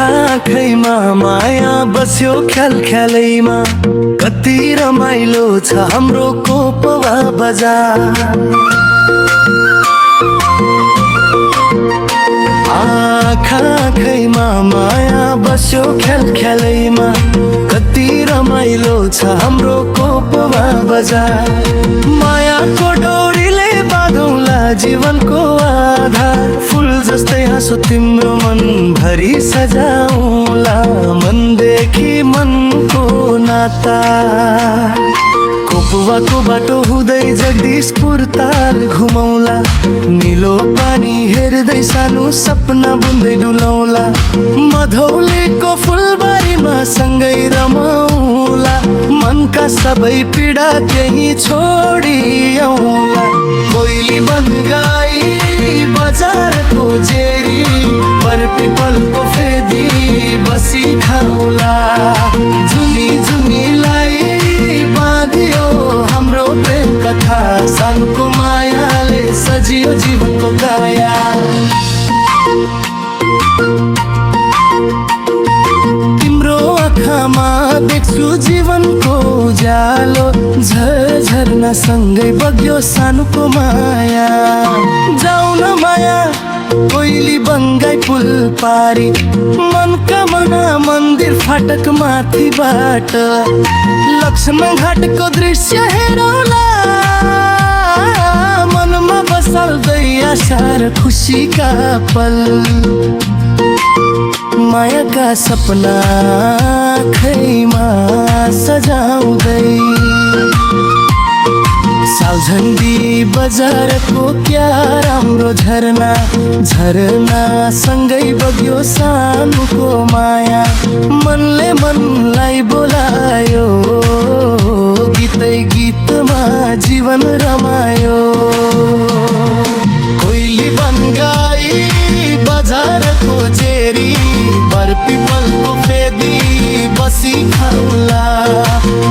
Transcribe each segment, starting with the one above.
आँखैमा माया बस्यो ख्याल ख्यालैमा कति रमाइलो छ हाम्रो कोपवा बजार। आँखैमा माया बस्यो ख्याल ख्यालैमा कति रमाइलो छ हाम्रो कोपवा बजार। मायाको डोरीले बाँधौँला जीवनको आधार, फुल जस्तै हाँसो तिम्रो मन भरि सजाउँला, मनदेखि मनको नाता। कोपवाको बाटो हुँदै जगदीशपुर ताल घुमौला, निलो पानी हेर्दै सानो सपना बुन्दै डुलौला, मधौलीको फुलबारीमा सँगै रमाउला, मनका सबै पीडा त्यही छोडी आउँला। कोइली बन गाई बजारको जेरी, परपिपलको फेदी बसी खाउला, झुमी झुमीलाई बाँधियो हाम्रो प्रेम कथा, सानको मायाले सजियो जीवनको काया। तिम्रो आँखामा देख्छु जीवनको उज्यालो, झरझर्ना सँगै बग्यो सानुको माया। जाऊ न माया कोइली बङ्गाई पुल पारी, मनकामना मन्दिर फाटक माथिबाट, लक्ष्मण घाटको दृश्य हेरौला, मनमा बसाल्दै आशा र खुसीका पल। मायाका सपना आँखैमा सजाउँदै, सालझन्डी बजारको क्या राम्रो झरना, झरना सँगै बग्यो सानुको माया, मनले मनलाई बोलायो, गीतै गीतमा जीवन रमायो। कोइली बन गाई बजारको जेरी, बरपिपलको फेदी बसी खाउला,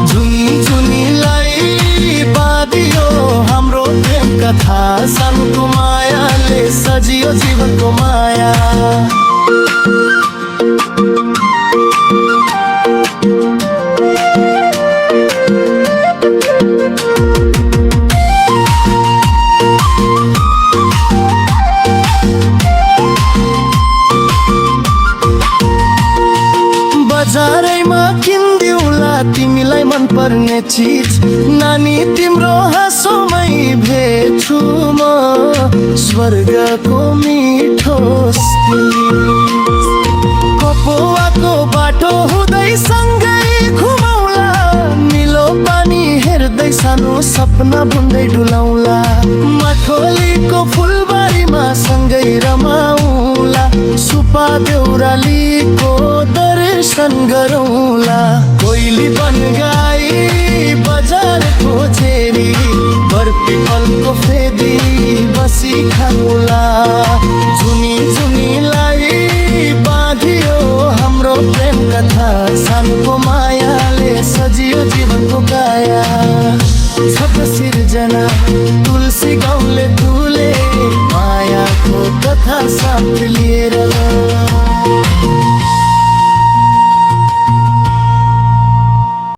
झुनी झुनीलाई बाँधियो हाम्रो प्रेम कथा, सानुको मायाले सजियो जीवनको माया। बजारैमा किन्दिउला तिमीलाई मन पर्ने चिज, नानी तिम्रो हाँसोमै भेट्छु म स्वर्गको मिठो कोपवाको बाटो हुँदै सँगै घुमौला, निलो पानी हेर्दै सानो सपना बुन्दै डुलाउला, मठोलीको फुलबारीमा सँगै रमाउला, सुपा देउरालीको दर्शन गरौँला। कोइली बन गाई बजारको जेरी, बरपिपलको फेदी बसी खाउला, झुमी झुमीलाई बाँधियो हाम्रो प्रेम कथा, सानुको मायाले सजियो जीवनको काया। छप सिर्जना तुलसी गाउँले तुले, मायाको कथा साथ लिएर।